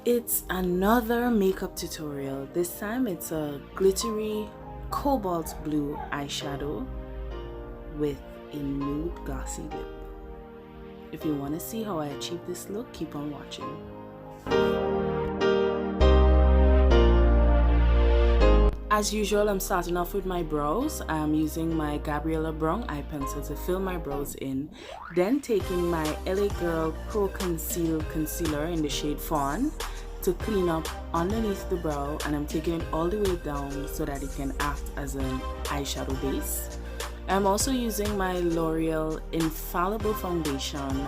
It's another makeup tutorial. This time it's a glittery cobalt blue eyeshadow with a nude glossy lip. If you want to see how I achieve this look, keep on watching. As usual, I'm starting off with my brows. I'm using my Gabriella brown eye pencil to fill my brows in. Then taking my LA Girl Pro Conceal Concealer in the shade Fawn to clean up underneath the brow, and I'm taking it all the way down so that it can act as an eyeshadow base. I'm also using my Loreal Infallible foundation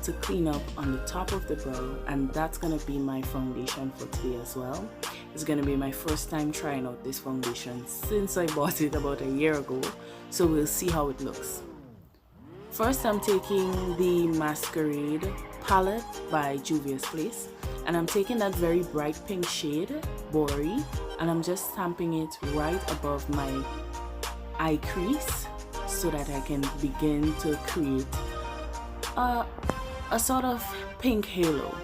to clean up on the top of the brow, and that's gonna be my foundation for today as well. It's gonna be my first time trying out this foundation since I bought it about a year ago, so we'll see how it looks. First, I'm taking the Masquerade palette by Juvias, and I'm taking that very bright pink shade, Bory, and I'm just stamping it right above my eye crease so that I can begin to create a sort of pink halo.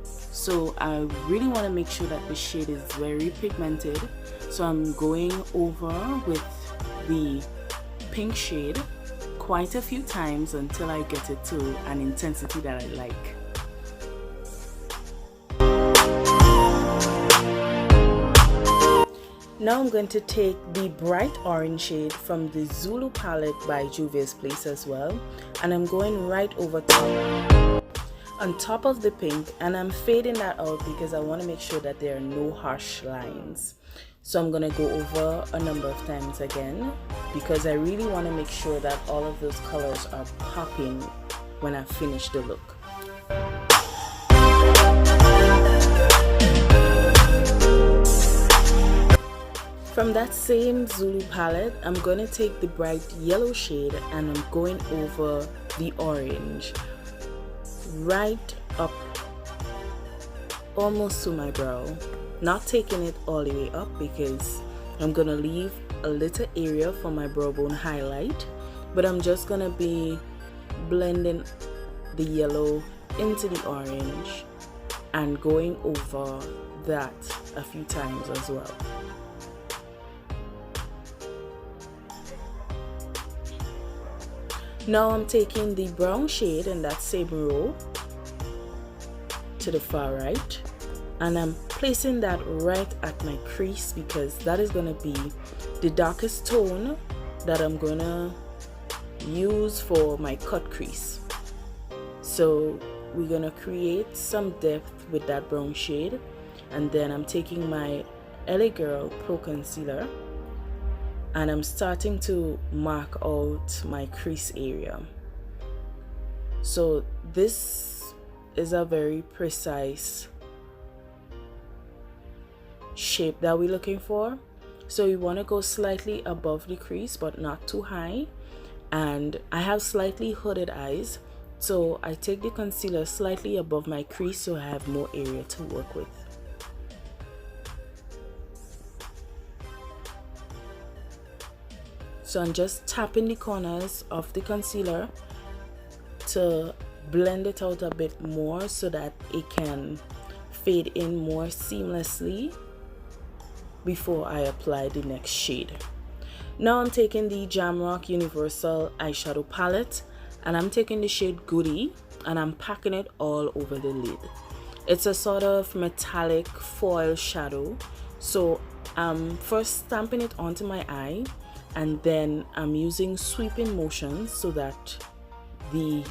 So I really want to make sure that the shade is very pigmented, so I'm going over with the pink shade quite a few times until I get it to an intensity that I like. Now I'm going to take the bright orange shade from the Zulu palette by Juvia's as well, and I'm going right over top on top of the pink, and I'm fading that out because I want to make sure that there are no harsh lines. So I'm going to go over a number of times again because I really want to make sure that all of those colors are popping when I finish the look. From that same Zulu palette, I'm going to take the bright yellow shade and I'm going over the orange right up almost to my brow, not taking it all the way up because I'm gonna leave a little area for my brow bone highlight, but I'm just gonna be blending the yellow into the orange and going over that a few times as well. Now I'm taking the brown shade in that same row to the far right, and I'm placing that right at my crease because that is going to be the darkest tone that I'm going to use for my cut crease. So we're going to create some depth with that brown shade, and then I'm taking my LA Girl Pro Concealer and I'm starting to mark out my crease area. So this is a very precise shape that we're looking for. So you want to go slightly above the crease but not too high, and I have slightly hooded eyes, so I take the concealer slightly above my crease so I have more area to work with. So I'm just tapping the corners of the concealer to blend it out a bit more so that it can fade in more seamlessly before I apply the next shade. Now I'm taking the Jamrock Universal Eyeshadow Palette and I'm taking the shade Goody and I'm packing it all over the lid. It's a sort of metallic foil shadow, so I'm first stamping it onto my eye, and then I'm using sweeping motions so that the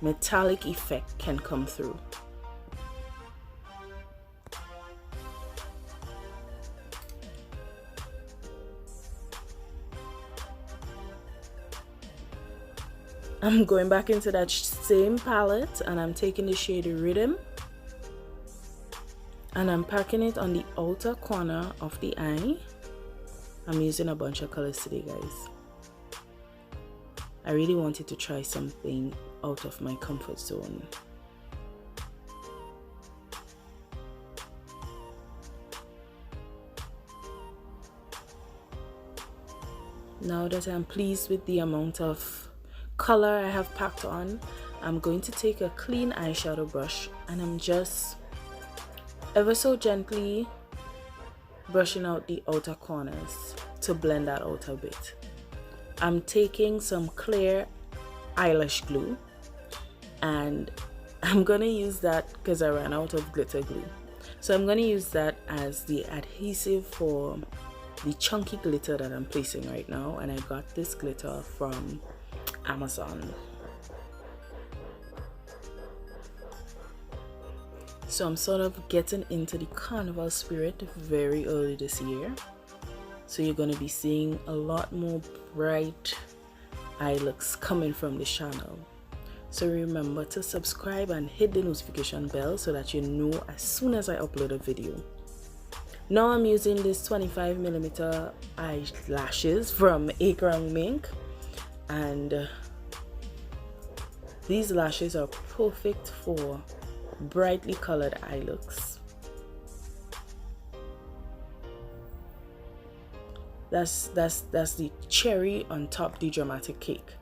metallic effect can come through. I'm going back into that same palette and I'm taking the shade Rhythm and I'm packing it on the outer corner of the eye. I'm using a bunch of colors today, guys. I really wanted to try something out of my comfort zone. Now that I'm pleased with the amount of color I have packed on, I'm going to take a clean eyeshadow brush and I'm just ever so gently brushing out the outer corners to blend that out a bit. I'm taking some clear eyelash glue and I'm gonna use that because I ran out of glitter glue. So I'm gonna use that as the adhesive for the chunky glitter that I'm placing right now, and I got this glitter from Amazon. So I'm sort of getting into the carnival spirit very early this year. So you're going to be seeing a lot more bright eye looks coming from the channel. So remember to subscribe and hit the notification bell so that you know as soon as I upload a video. Now I'm using this 25mm eyelashes from Acre Mink, and these lashes are perfect for brightly colored eye looks. That's the cherry on top the dramatic cake.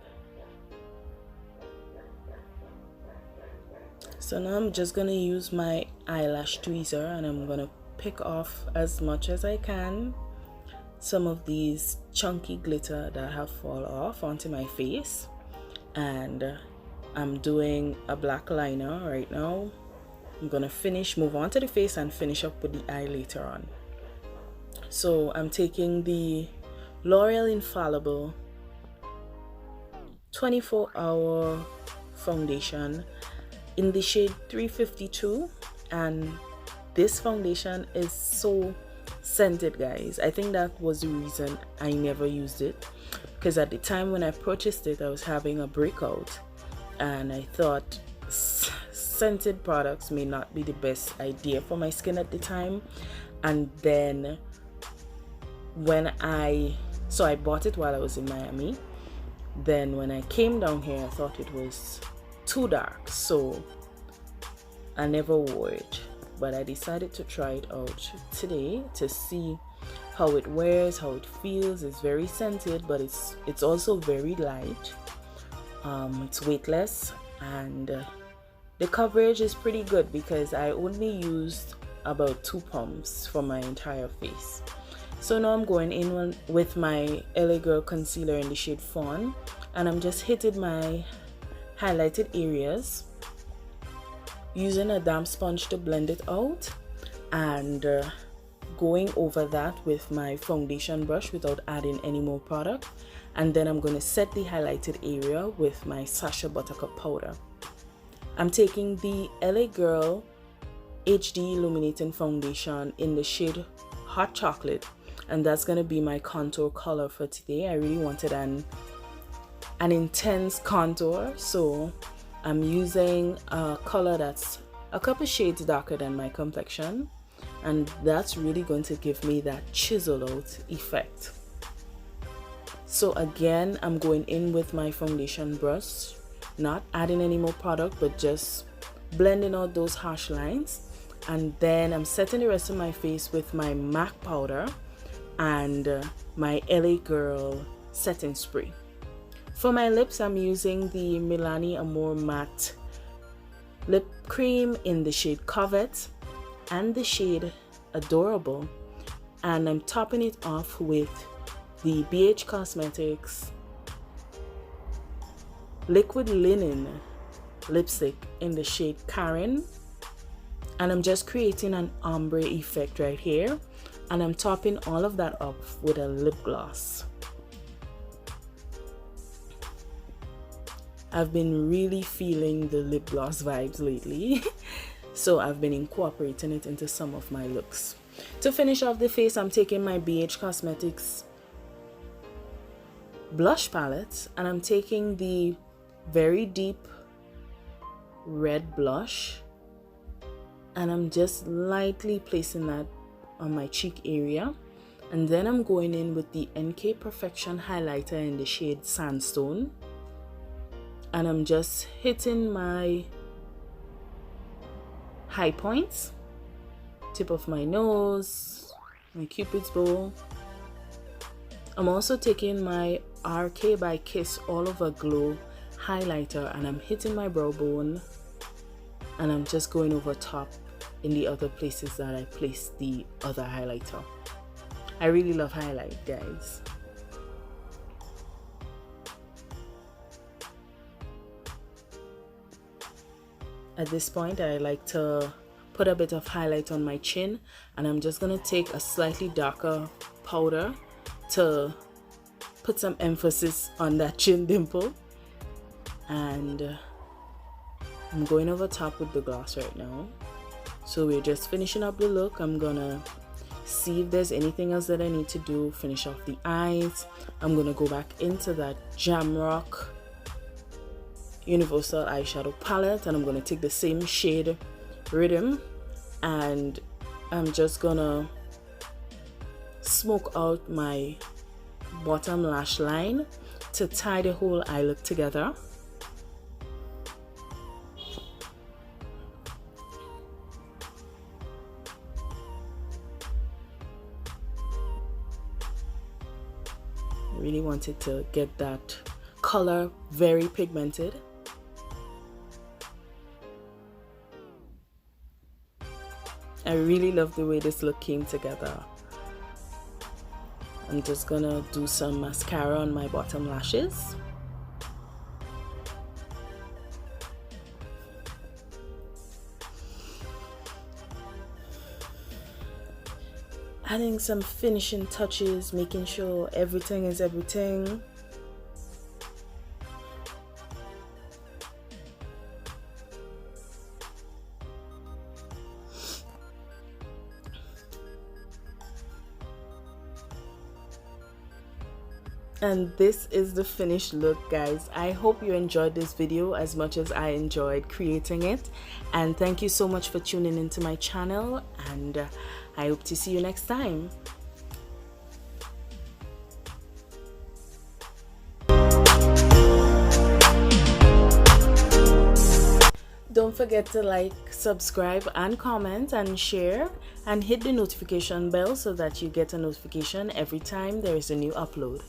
So now I'm just gonna use my eyelash tweezer and I'm gonna pick off as much as I can some of these chunky glitter that have fallen off onto my face, and I'm doing a black liner right now. I'm gonna move on to the face and finish up with the eye later on. So I'm taking the Loreal Infallible 24-hour foundation in the shade 352, and this foundation is so scented, guys. I think that was the reason I never used it, because at the time when I purchased it I was having a breakout and I thought scented products may not be the best idea for my skin at the time. And then I bought it while I was in Miami. Then when I came down here I thought it was too dark, so I never wore it, but I decided to try it out today to see how it wears, how it feels. It's very scented, but it's also very light. It's weightless, and the coverage is pretty good because I only used about 2 pumps for my entire face. So now I'm going in with my LA Girl concealer in the shade Fawn, and I'm just hitting my highlighted areas using a damp sponge to blend it out, and going over that with my foundation brush without adding any more product. And then I'm going to set the highlighted area with my Sacha buttercup powder. I'm taking the LA Girl HD Illuminating Foundation in the shade Hot Chocolate, and that's going to be my contour color for today. I really wanted an intense contour, so I'm using a color that's a couple shades darker than my complexion, and that's really going to give me that chisel out effect. So again, I'm going in with my foundation brush, not adding any more product, but just blending out those harsh lines. And then I'm setting the rest of my face with my MAC powder and my LA Girl setting spray. For my lips, I'm using the Milani Amore Matte Lip Cream in the shade Covet and the shade Adorable, and I'm topping it off with the BH Cosmetics Liquid Linen lipstick in the shade Karen, and I'm just creating an ombre effect right here, and I'm topping all of that up with a lip gloss. I've been really feeling the lip gloss vibes lately, so I've been incorporating it into some of my looks. To finish off the face, I'm taking my BH Cosmetics blush palette, and I'm taking the very deep red blush, and I'm just lightly placing that on my cheek area, and then I'm going in with the NK Perfection highlighter in the shade Sandstone, and I'm just hitting my high points, tip of my nose, my cupid's bow. I'm also taking my RK by Kiss All Over Glow highlighter and I'm hitting my brow bone and I'm just going over top in the other places that I placed the other highlighter. I really love highlight, guys. At this point, I like to put a bit of highlight on my chin, and I'm just gonna take a slightly darker powder to put some emphasis on that chin dimple. And I'm going over top with the gloss right now. So we're just finishing up the look. I'm gonna see if there's anything else that I need to do. Finish off the eyes. I'm gonna go back into that Jamrock Universal eyeshadow palette, and I'm gonna take the same shade Rhythm, and I'm just gonna smoke out my bottom lash line to tie the whole eye look together. I really wanted to get that color very pigmented. I really love the way this look came together. I'm just gonna do some mascara on my bottom lashes. Adding some finishing touches, making sure everything is everything. And this is the finished look, guys. I hope you enjoyed this video as much as I enjoyed creating it, and thank you so much for tuning into my channel, and I hope to see you next time. Don't forget to like, subscribe, and comment, and share, and hit the notification bell so that you get a notification every time there is a new upload.